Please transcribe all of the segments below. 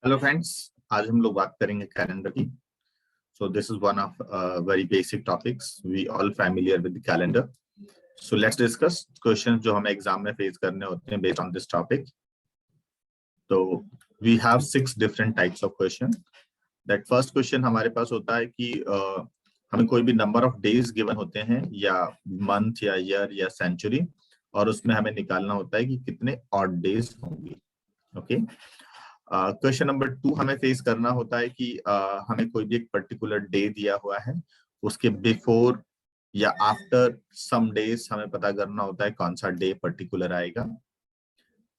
Hello friends, आज हम लोग बात करेंगे कैलेंडर की। So this is one of very basic topics. We all familiar with the calendar. So let's discuss questions जो हमें एग्जाम में फेस करने होते हैं बेस्ड ऑन दिस टॉपिक। तो we have 6 different types of question. That first question हमारे पास होता है कि हमें कोई भी नंबर ऑफ डेज गिवन होते हैं या मंथ या ईयर या सेंचुरी, और उसमें हमें निकालना होता है कि कितने ऑड डेज होंगे। ओके। क्वेश्चन नंबर 2 हमें फेस करना होता है कि हमें कोई भी एक पर्टिकुलर डे दिया हुआ है, उसके बिफोर या आफ्टर सम डेज हमें पता करना होता है कौन सा डे पर्टिकुलर आएगा।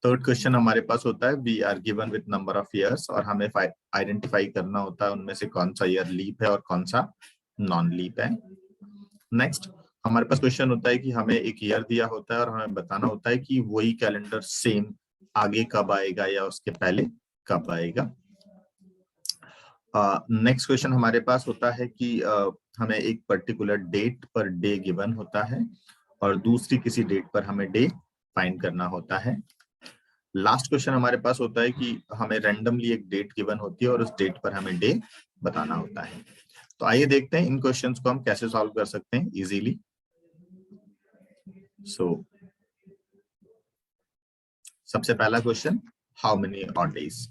थर्ड क्वेश्चन हमारे पास होता है we are given with number of years, और हमें आइडेंटिफाई करना होता है उनमें से कौन सा ईयर लीप है और कौन सा नॉन लीप है। नेक्स्ट हमारे पास क्वेश्चन होता है कि हमें एक ईयर दिया होता है और हमें बताना होता है कि वही कैलेंडर सेम आगे कब आएगा या उसके पहले कब आएगा। नेक्स्ट क्वेश्चन हमारे पास होता है कि हमें एक पर्टिकुलर डेट पर डे गिवन होता है और दूसरी किसी डेट पर हमें डे फाइंड करना होता है। लास्ट क्वेश्चन हमारे पास होता है कि हमें रैंडमली एक डेट गिवन होती है और उस डेट पर हमें डे बताना होता है। तो आइए देखते हैं इन क्वेश्चंस को हम कैसे सॉल्व कर सकते हैं इजीली। सबसे पहला question, how many odd days.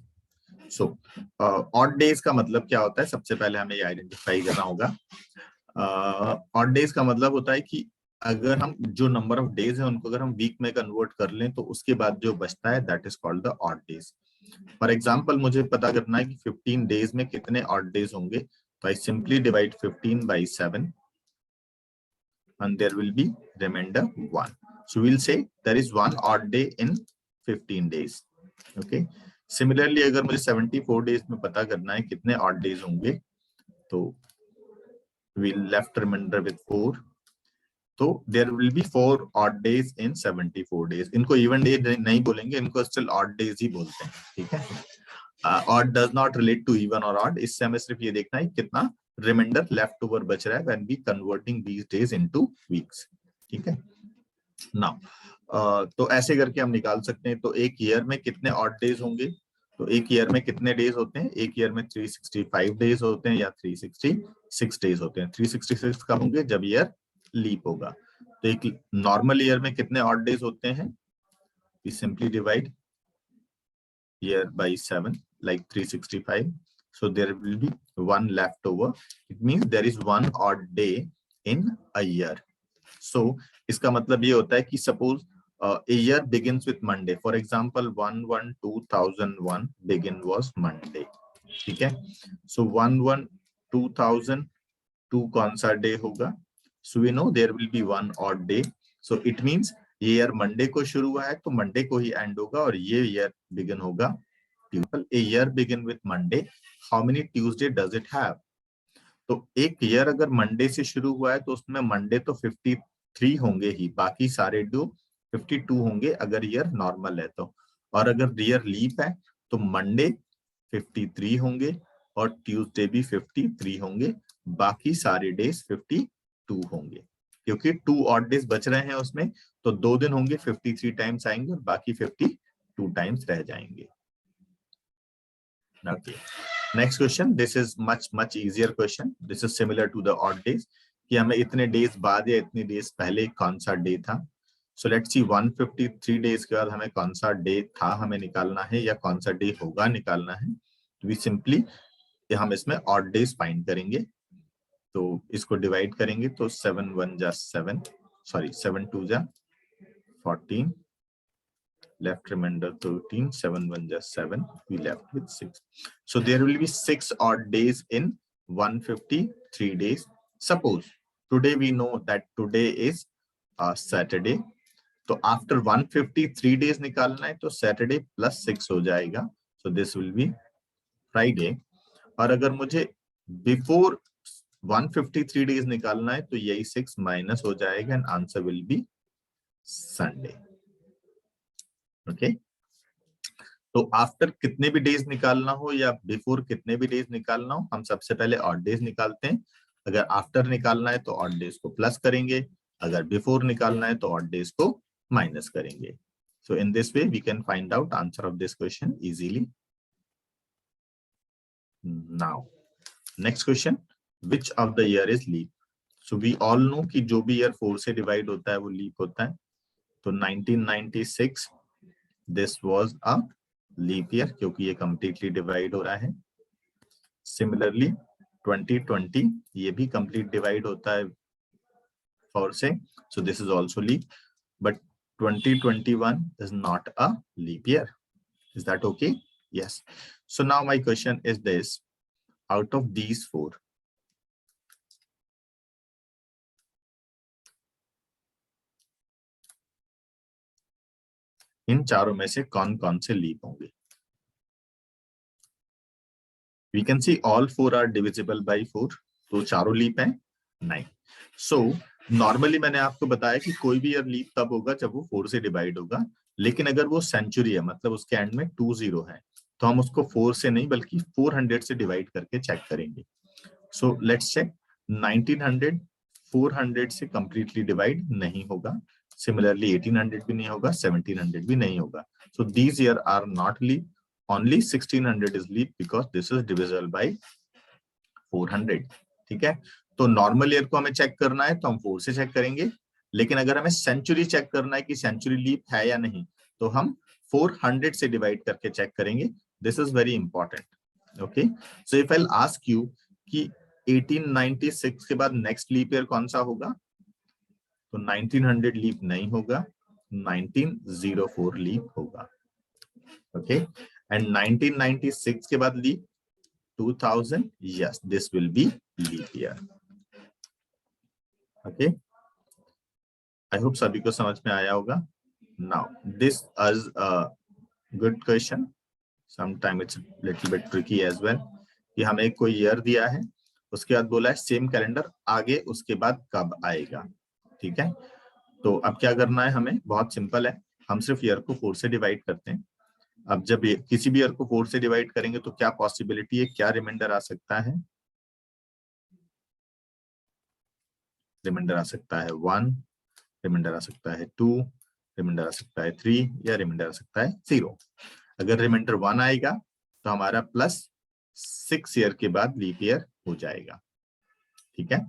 So odd days का मतलब क्या होता है, सबसे पहले हमें ये आइडेंटिफाई करना होगा। ऑड डेज का मतलब होता है कि अगर हम जो नंबर ऑफ डेज है उनको अगर हम वीक में कन्वर्ट कर लें तो उसके बाद जो बचता है that is called the odd days. For example मुझे पता करना है कि 15 डेज में कितने ऑड डेज होंगे, तो I simply divide 15 by 7 and there will be remainder 1. So we'll say there is one odd day in 15 days. Okay. Similarly, अगर मुझे 74 डेज में पता करना है कितने ऑड डेज होंगे, तो we'll left remainder with 4. तो there will be 4 odd days in 74 days. इनको इवन डे नहीं बोलेंगे, इनको स्टिल ऑड डेज ही बोलते हैं। ठीक है। Odd does not relate to even और ऑड। इससे हमें सिर्फ ये देखना है कितना रिमाइंडर लेफ्ट ओवर बच रहा है when we converting these days into weeks. ठीक है। नाउ तो ऐसे करके हम निकाल सकते हैं। तो एक ईयर में कितने ऑड डेज होंगे, तो एक ईयर में कितने डेज होते हैं, एक ईयर में 365 डेज होते हैं या 366 डेज होते हैं। 366 कब होंगे, जब ईयर लीप होगा। तो एक नॉर्मल ईयर में कितने ऑड डेज होते हैं, we simply divide year by 7 like 365, so there will be one left over. It means there is one odd day in a year. So इसका मतलब ये होता है कि suppose a year begins with Monday. For example, 1/1/2001 begin was Monday. ठीक है। So 1/1/2002 कौन सा डे होगा, so we know there will be one odd day. So it means ये ईयर मंडे को शुरू हुआ है तो मंडे को ही एंड होगा, और ये ईयर बिगिन होगा Tuesday. A year begin with Monday, how many Tuesday does it have. तो एक ईयर अगर मंडे से शुरू हुआ है तो उसमें मंडे तो 53 होंगे ही, बाकी सारे 52 होंगे अगर ईयर नॉर्मल है तो। और अगर ईयर लीप है तो मंडे 53 होंगे और ट्यूसडे भी 53 होंगे, बाकी सारे डेज 52 होंगे। क्योंकि 2 ऑड डेज बच रहे हैं उसमें, तो 2 दिन होंगे 53 टाइम्स आएंगे और बाकी 52 टाइम्स रह जाएंगे। Okay. Next question. This is much easier question. This is similar to the odd days. कि हमें इतने डेज बाद या इतने डेज पहले कौन सा डे था। So let's see 153 डेज के बाद हमें कौन सा डे था हमें निकालना है या कौन सा डे होगा निकालना है। We simply हम इसमें ऑड डेज फाइंड करेंगे। तो इसको डिवाइड करेंगे तो 7 1 जा 7, सॉरी 7 2 जा 14, left remainder 13, 7 1 just 7, we left with 6. So there will be 6 odd days in 153 days. Suppose today we know that today is Saturday, तो after 153 days निकालना है तो Saturday plus 6 हो जाएगा, so this will be Friday. और अगर मुझे before 153 days निकालना है तो यही 6 माइनस हो जाएगा and answer will be Sunday. Okay. तो आफ्टर कितने भी डेज निकालना हो या बिफोर कितने भी डेज निकालना हो, हम सबसे पहले ऑड डेज निकालते हैं। अगर आफ्टर निकालना है तो ऑड डेज को प्लस करेंगे, अगर बिफोर निकालना है तो ऑड डेज को माइनस करेंगे। So in this way we can find out answer of this question easily. Now next question, which of the year is leap? So we all know कि जो भी ईयर 4 से divide होता है वो leap होता है। तो 1996 this was a leap year क्योंकि ये कंप्लीटली डिवाइड हो रहा है। सिमिलरली 2020 ये भी कंप्लीट डिवाइड होता है 4 से, so this is also leap, but 2021 is not a leap year. Is that okay? Yes. So now my question is this, out of these four, इन चारों में से कौन कौन से लीप होंगे? We can see all four are divisible by 4, तो चारों leap हैं? नहीं. So नॉर्मली मैंने आपको बताया कि कोई भी ईयर लीप तब होगा जब वो 4 से डिवाइड होगा, लेकिन अगर वो सेंचुरी है मतलब उसके एंड में 20 है तो हम उसको 4 से नहीं बल्कि 400 से डिवाइड करके चेक करेंगे. So let's check. 1900 400 से कंप्लीटली डिवाइड नहीं होगा. सिमिलरली 1800 भी नहीं होगा, 1700 भी नहीं होगा. So these year are not leap. Only 1600 is leap because this is divisible by 400. ठीक है. तो नॉर्मल ईयर को हमें चेक करना है तो हम 4 से चेक करेंगे, लेकिन अगर हमें सेंचुरी चेक करना है कि सेंचुरी लीप है या नहीं तो हम 400 से डिवाइड करके चेक करेंगे. This is very important. Okay. So if I ask you कि 1896 के बाद नेक्स्ट लीप ईयर कौन सा होगा, तो 1900 लीप नहीं होगा, 1904 लीप होगा. ओके. एंड 1996 के बाद leap 2000. yes, this will be leap year. okay, I hope सभी को समझ में आया होगा. now this is a good question. sometime it's a little bit tricky as well. कि हमें कोई ईयर दिया है, उसके बाद बोला है सेम कैलेंडर आगे उसके बाद कब आएगा. ठीक है. तो अब क्या करना है हमें, बहुत सिंपल है. हम सिर्फ ईयर को 4 से डिवाइड करते हैं. अब जब किसी भी ईयर को 4 से डिवाइड करेंगे तो क्या पॉसिबिलिटी है, क्या रिमाइंडर आ सकता है? रिमाइंडर आ सकता है 1, रिमाइंडर आ सकता है 2, रिमाइंडर आ सकता है 3 या रिमाइंडर आ सकता है 0. अगर रिमाइंडर 1 आएगा तो हमारा प्लस 6 ईयर के बाद लीप ईयर हो जाएगा. ठीक है.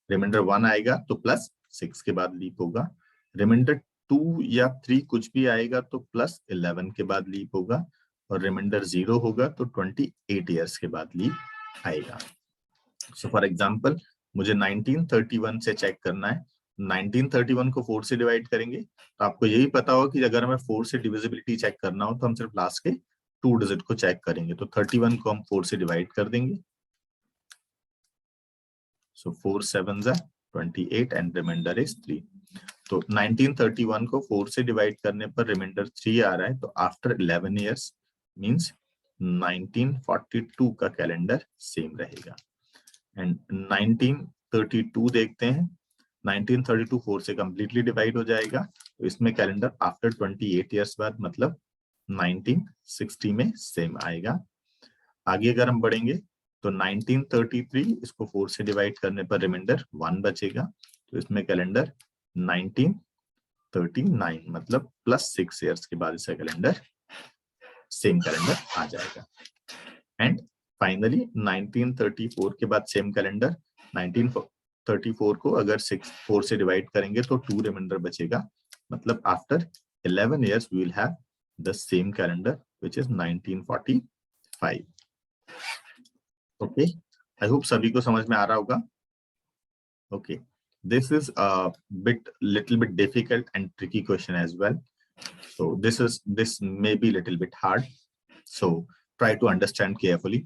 रिमाइंडर 1 आएगा तो प्लस 6 के बाद लीप होगा. रिमाइंडर 2 या 3 कुछ भी आएगा तो प्लस 11 के बाद लीप होगा, और रिमाइंडर 0 होगा तो 28 ईयर्स के बाद लीप आएगा. सो फॉर एग्जांपल मुझे 1931 से चेक करना है. 1931 को 4 से डिवाइड करेंगे तो आपको यही पता होगा कि अगर हमें 4 से डिविजिबिलिटी चेक करना हो तो हम सिर्फ लास्ट के 2 डिजिट को चेक करेंगे. तो 31 को हम 4 से डिवाइड कर देंगे. So 4 sevens are 28 and remainder is 3. तो 1931 को 4 से डिवाइड करने पर रिमाइंडर 3 आ रहा है. तो आफ्टर 11 इयर्स मींस 1942 का कैलेंडर सेम रहेगा. एंड 1932 देखते हैं. 1932 4 से कंप्लीटली डिवाइड हो जाएगा, तो इसमें कैलेंडर आफ्टर 28 इयर्स बाद मतलब 1960 में सेम आएगा. आगे अगर हम बढ़ेंगे तो 1933 इसको 4 से डिवाइड करने पर रिमाइंडर 1 बचेगा, तो इसमें कैलेंडर 1939 मतलब प्लस 6 इयर्स के बाद इसका कैलेंडर सेम कैलेंडर आ जाएगा. एंड फाइनली 1934 के बाद सेम कैलेंडर. 1934 को अगर 4 से डिवाइड करेंगे तो 2 रिमाइंडर बचेगा, मतलब after 11 years we will have the same calendar which is 1945. Okay. I hope सभी को समझ में आ रहा होगा. Okay. This is a little bit difficult and tricky question as well. So this may be little bit hard. So try to understand carefully.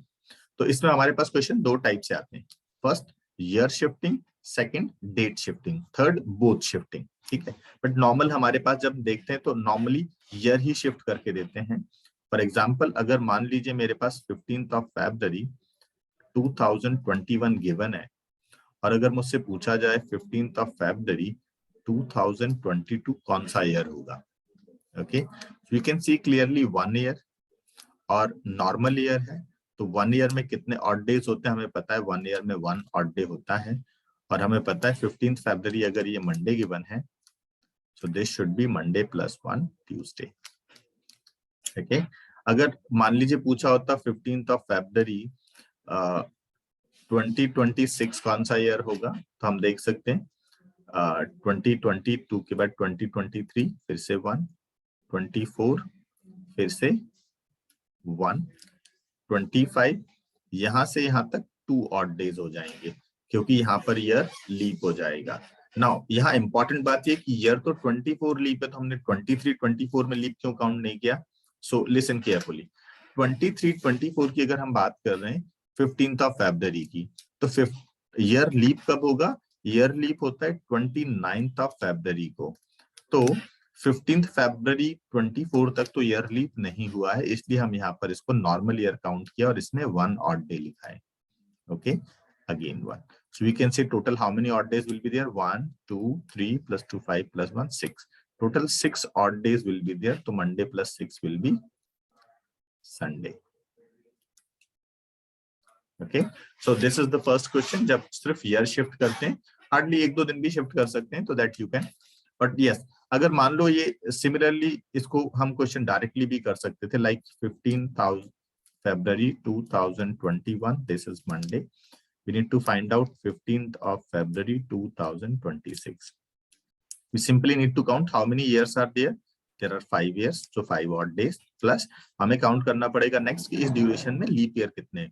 तो इसमें हमारे पास क्वेश्चन 2 टाइप से आते हैं. First year shifting, second date shifting, third both shifting. ठीक है. But normal हमारे पास जब देखते हैं तो नॉर्मली ईयर ही शिफ्ट करके देते हैं. फॉर एग्जाम्पल अगर मान लीजिए मेरे पास 15th of February 2021 गिवन है, और अगर मुझसे पूछा जाए 15th of February 2022 कौन सा ईयर होगा. Okay. You can see clearly 1 year और नॉर्मल ईयर है, तो 1 ईयर में कितने ऑड डेज होते हैं हमें पता है. 1 ईयर में 1 ऑड डे होता है, और हमें पता है 15th February अगर ये मंडे गिवन है, so this should be Monday plus 1 Tuesday. Okay. अगर मान लीजिए पूछा होता 15th of February 2026 कौन सा ईयर होगा, तो हम देख सकते हैं 2022 के बाद 2023 फिर से 1, 24 फिर से 1, 25 यहां से यहां तक 2 ऑड डेज हो जाएंगे क्योंकि यहाँ पर ईयर लीप हो जाएगा। नाउ यहाँ इंपॉर्टेंट बात ये कि ईयर तो 24 लीप है, तो हमने 23 24 में लीप क्यों काउंट नहीं किया? सो लिसन केयरफुली, 23 24 की अगर हम बात कर रहे हैं 15th ऑफ फरवरी की, तो ईयर लीप कब होगा? ईयर लीप होता है 29th ऑफ फरवरी को, तो 15th फरवरी 24 तक तो ईयर लीप नहीं हुआ है, इसलिए हम यहाँ पर इसको नॉर्मल ईयर काउंट किया और इसमें 1 ऑड डे लिखा है। Okay, again 1, so we can say total how many odd days will be there? 1 2 3 plus 2 5 plus 1 6, total 6 odd days will be there, so Monday plus 6 will be Sunday. Okay, so this is the first question. जब सिर्फ year shift करते हैं, hardly 1-2 दिन भी shift कर सकते हैं, तो that you can, but yes अगर मान लो ये सिमिलरली इसको हम क्वेश्चन डायरेक्टली भी कर सकते थे, like 15th February 2021, this is Monday. We need to find out 15th of February 2026. We simply need to count how many years are there. There are 5 years, so 5 odd days plus हमें count करना पड़ेगा next इस duration में leap year कितने,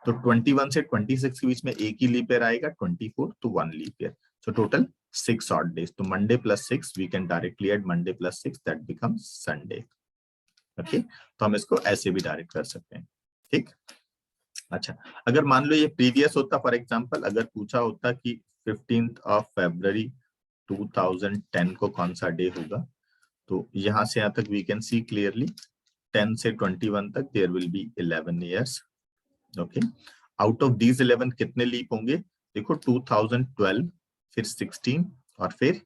तो 21 से 26 के बीच में एक ही लीप ईयर आएगा, 24 तो 1 leap year, so total 6 odd days. तो Monday plus 6 we can directly add Monday plus 6, that becomes Sunday. Okay, तो हम इसको ऐसे भी डायरेक्ट कर सकते हैं, ठीक। अच्छा, अगर मान लो ये प्रीवियस होता, फॉर एग्जांपल अगर पूछा होता कि 15th ऑफ फरवरी 2010 को कौन सा डे होगा, तो यहां से यहां तक वी कैन सी क्लियरली 10 से 21 तक there will be 11 years. Okay, out of these 11 कितने लीप होंगे? देखो 2012 फिर 16 और फिर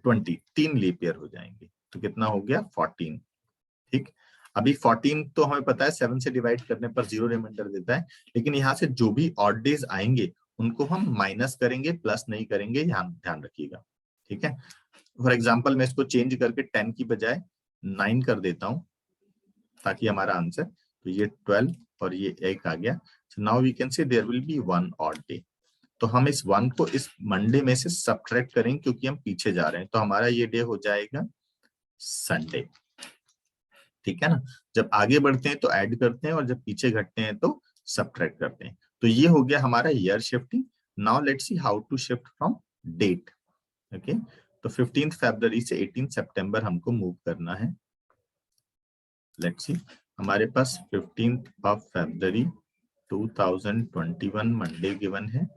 20, 3 लीप ईयर हो जाएंगे, तो कितना हो गया 14, ठीक। अभी 14 तो हमें पता है 7 से डिवाइड करने पर 0 रिमाइंडर देता है, लेकिन यहाँ से जो भी ऑड डेज आएंगे उनको हम माइनस करेंगे, प्लस नहीं करेंगे, ध्यान रखिएगा, ठीक है। फॉर एग्जांपल मैं इसको चेंज करके 10 की बजाय 9 कर देता हूं ताकि हमारा आंसर, तो ये 12 और ये 1 आ गया, so now we can say there will be 1 odd day. तो हम इस 1 को इस मंडे में से सबट्रैक्ट करेंगे क्योंकि हम पीछे जा रहे हैं, तो हमारा ये डे हो जाएगा संडे, ठीक है ना। जब आगे बढ़ते हैं तो ऐड करते हैं और जब पीछे घटते हैं तो सबट्रैक्ट करते हैं। तो ये हो गया हमारा year shifting. Now let's see how to shift from date. Okay, तो 15th फरवरी से 18 सितंबर हमको मूव करना है। लेट्स सी, हमारे पास 15th of February 2021 Monday given है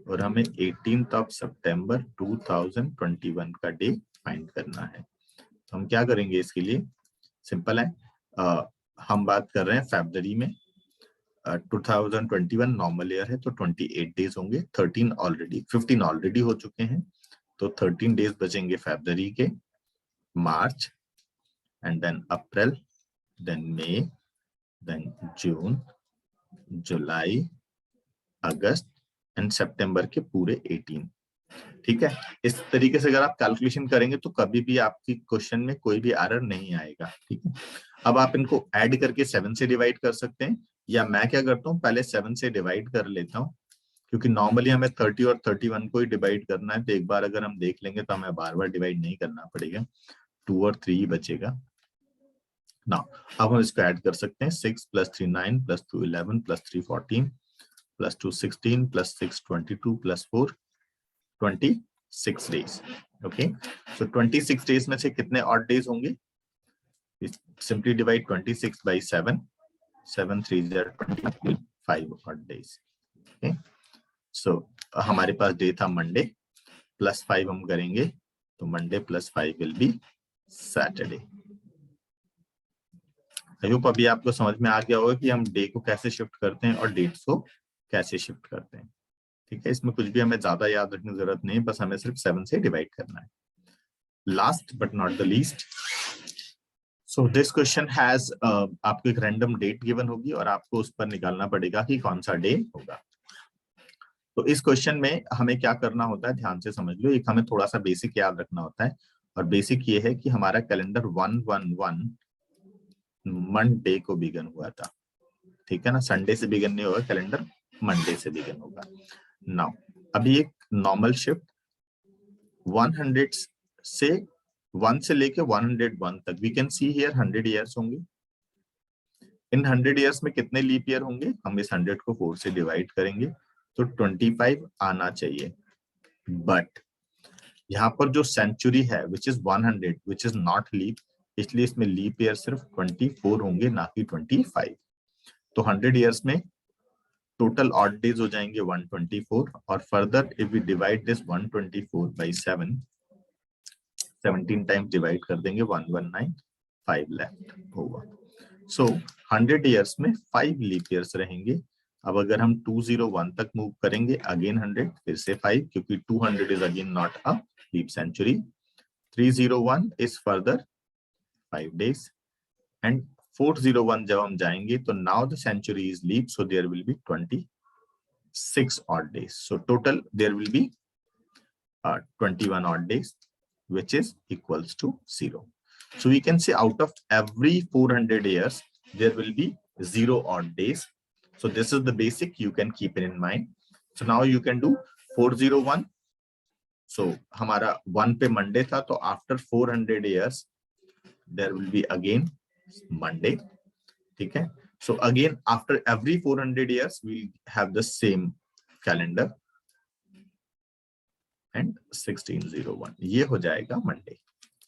और हमें 18th ऑफ सितंबर 2021 का डे फाइंड करना है। तो हम क्या करेंगे इसके लिए? सिंपल है, हम बात कर रहे हैं फरवरी में, 2021 नॉर्मल ईयर है तो 28 डेज होंगे, 15 ऑलरेडी हो चुके हैं, तो 13 डेज बचेंगे फरवरी के, March and then April, then मई, देन जून, जुलाई, अगस्त एंड सितंबर के पूरे 18, ठीक है। इस तरीके से अगर आप कैलकुलेशन करेंगे तो कभी भी आपकी क्वेश्चन में कोई भी एरर नहीं आएगा, ठीक है। अब आप इनको ऐड करके 7 से डिवाइड कर सकते हैं, या मैं क्या करता हूँ पहले 7 से डिवाइड कर लेता हूँ, क्योंकि नॉर्मली हमें 30 और 31 को ही डिवाइड करना है, तो एक बार अगर हम देख लेंगे तो हमें बार बार डिवाइड नहीं करना पड़ेगा, 2 और 3 ही बचेगा ना। अब हम इसको ऐड कर सकते हैं, 6 + 3 9 + 2 11 + 3 14 + 2 16 + 6 22 + 4 26 डेज। ओके, सो 26 डेज में से कितने ऑड डेज होंगे? Simply divide 26 by 7, 7 3 are 25 odd days. Okay, so हमारे पास डे था मंडे, +5 हम करेंगे तो Monday +5 will be Saturday. I hope अभी आपको समझ में आ गया होगा कि हम डे को कैसे शिफ्ट करते हैं और डेट्स को कैसे शिफ्ट करते हैं, ठीक है। इसमें कुछ भी हमें ज्यादा याद रखने की जरूरत नहीं, बस हमें सिर्फ 7 से डिवाइड करना है। Last but not the least, so this question has, आपको एक रैंडम डेट गिवन होगी और आपको उस पर निकालना पड़ेगा कि कौन सा डे होगा। तो इस क्वेश्चन में हमें क्या करना होता है, ध्यान से समझ लो, एक हमें थोड़ा सा बेसिक याद रखना होता है, और बेसिक ये है कि हमारा कैलेंडर 111 मंडे को बिगन हुआ था, ठीक है ना, संडे से बिगिन नहीं होगा कैलेंडर, मंडे से बिगिन होगा। नाउ अभी एक नॉर्मल शिफ्ट 100 से 1 से लेके 101 तक, we can see here 100 years होंगे। इन 100 ईयर्स में कितने लीप ईयर होंगे, हम इस 100 को 4 से डिवाइड करेंगे तो 25 आना चाहिए। बट यहाँ पर जो सेंचुरी है which is 100 which is not leap, इसलिए इसमें लीप ईयर सिर्फ 24 होंगे ना कि 25। तो 100 ईयर्स में टोटल ऑड डेज हो जाएंगे 124, और further if we divide this 124 by 7, 17 times divide कर देंगे 119, 5 लेफ्ट होगा। सो 100 ईयर्स में 5 लीप ईयर्स रहेंगे। अब अगर हम 201 तक मूव करेंगे, अगेन 100 फिर से 5, क्योंकि 200 is again not a leap century. 301 is further 5 days, and 401 जब हम जाएंगे तो now the century is leap, so there will be 26 odd days. So total there will be 21 odd days, which is equals to 0. So we can say out of every 400 years there will be 0 odd days. So this is the basic, you can keep it in mind. So now you can do 401. So हमारा 1 पे Monday था, तो after 400 years there will be again Monday. ठीक है, so again after every 400 years we have the same calendar, and 1601 ये हो जाएगा Monday.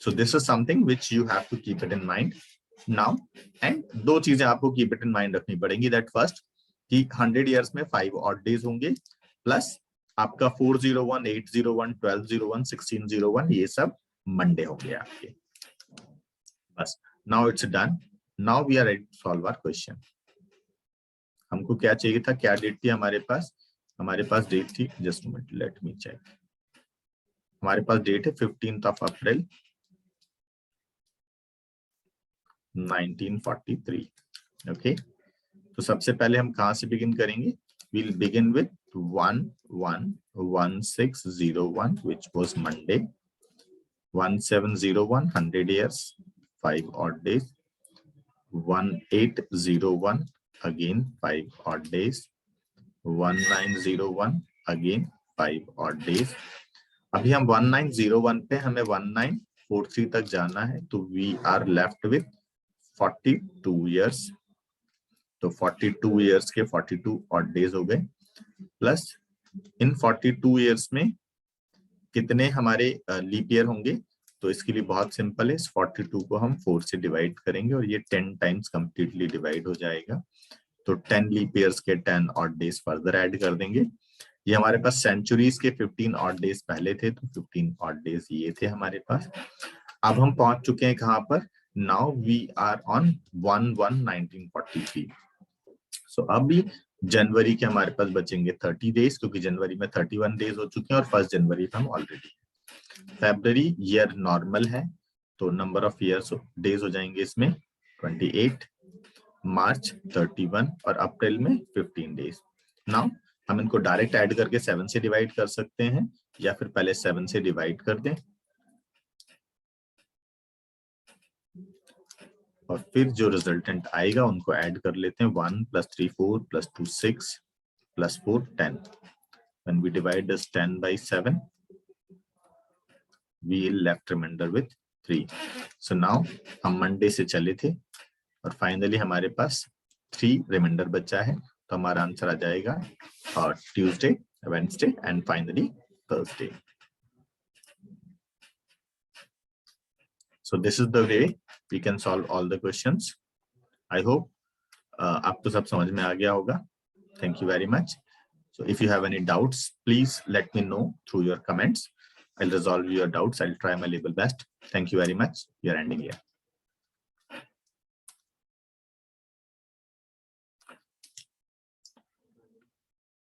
So this is something which you have to keep it in mind now. And दो चीजें आपको keep it in mind रखनी पड़ेंगी, that first कि 100 years में 5 odd days होंगे, प्लस आपका 401, 801, 1201, 1601 ये सब Monday होंगे आपके। बस, now it's done. Now we are ready to solve our question. हमको क्या चाहिए था, क्या डेट थी हमारे पास, हमारे पास डेट थी, just minute let me check, हमारे पास डेट है 15th अप्रैल 1943। ओके, तो सबसे पहले हम कहां से बिगिन करेंगे, we'll begin with 111601 which was Monday, 1701 100 years 5 odd days, 1801 again 5 odd days, 1901 again 5 odd days। अभी हम 1901 पे हमें 1943 तक जाना है, तो we are left with 42 years। तो 42 years के 42 odd days हो गए, प्लस इन 42 years में कितने हमारे लीप ईयर होंगे, तो इसके लिए बहुत सिंपल है, इस 42 को हम 4 से डिवाइड करेंगे और ये 10 टाइम्स कंप्लीटली डिवाइड हो जाएगा। तो 10 लीप ईयर्स के 10 ऑड डेज फर्दर ऐड कर देंगे। ये हमारे पास सेंचुरीज के 15 ऑड डेज पहले थे, तो 15 ऑड डेज ये थे हमारे पास। अब हम पहुंच चुके हैं कहां पर, नाउ वी आर ऑन 1/1/1943। सो अभी जनवरी के हमारे पास बचेंगे 30 डेज, क्योंकि जनवरी में 31 डेज हो चुके हैं और 1 जनवरी पे हम ऑलरेडी। फेब्रुवरी ईयर नॉर्मल है, तो नंबर ऑफ ईयर्स डेज हो जाएंगे इसमें 28, मार्च 31 और अप्रैल में 15 डेज। नाउ हम इनको डायरेक्ट ऐड करके 7 से डिवाइड कर सकते हैं, या फिर पहले 7 से डिवाइड कर दें और फिर जो रिजल्टेंट आएगा उनको ऐड कर लेते हैं। 1 + 3 4 + 2 6 + 4 10। When we divide this 10 by 7, we left remainder with 3. So now हम मंडे से चले थे और फाइनली हमारे पास 3 रिमाइंडर बचा है, तो हमारा आंसर आ जाएगा Tuesday, Wednesday and finally Thursday. So this is the way we can solve all the questions. I hope आपको सब समझ में आ गया होगा। Thank you very much. So if you have any doubts, please let me know through your comments. I'll resolve your doubts. I'll try my level best. Thank you very much. We are ending here.